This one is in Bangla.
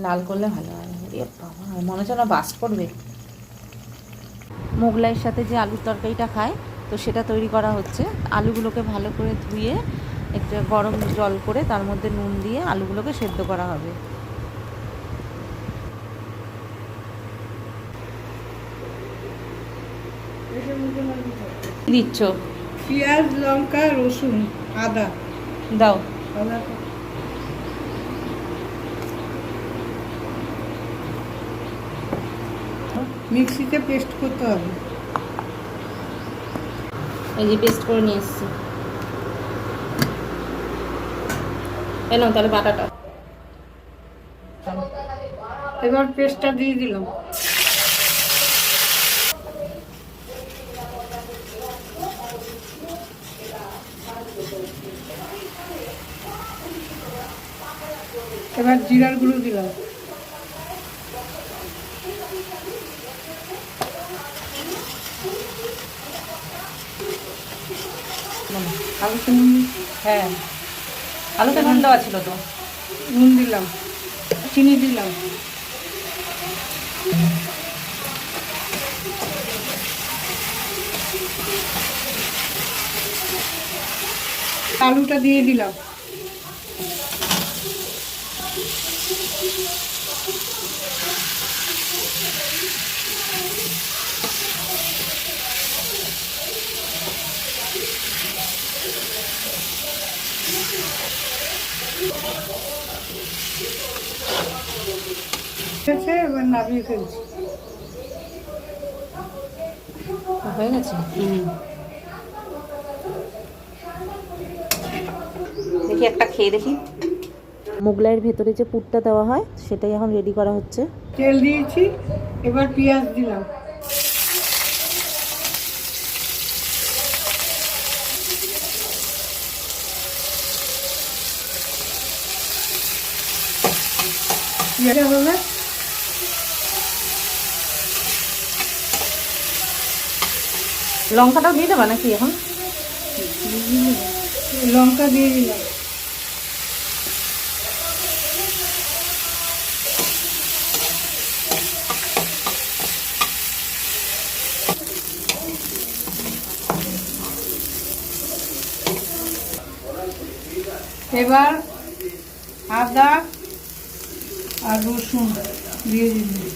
লাল করলে ভালো হয়। এ বাবা, মনে হচ্ছে না বাস্ট করবে। মোগলাইয়ের সাথে যে আলুর তরকারিটা খায়, তো সেটা তৈরি করা হচ্ছে। আলুগুলোকে ভালো করে ধুয়ে একটা গরম জল করে তার মধ্যে নুন দিয়ে আলুগুলোকে সেদ্ধ করা হবে। দিচ্ছ পেঁয়াজ, লঙ্কা, রসুন, আদা দাও। মিক্সিতে পেস্ট করতে হবে। এই যে পেস্ট করে নিয়ে এসেছি। এই নাও তাহলে বাটাটা। এবার পেস্টটা দিয়ে দিলাম। এবার জিরার গুঁড়ো দিলাম। আলুতে নুন, হ্যাঁ আলুতে নুন দেওয়া ছিল তো। নুন দিলাম, চিনি দিলাম। আলুটা দিয়ে দিলাম। এবার নামিয়ে ফেলছি। হয়ে গেছে। দেখি একটা খেয়ে দেখি। মোগলাইয়ের ভেতরে যে পুরটা দেওয়া হয় সেটাই এখন রেডি করা হচ্ছে। তেল দিয়েছি, এবার পেঁয়াজ দিলাম। পেঁয়াজটা হবে, লঙ্কাটাও দিয়ে দেবা নাকি এখন? লঙ্কা দিয়ে দিলাম। এবার আদা আর রসুন দিয়ে দিলাম।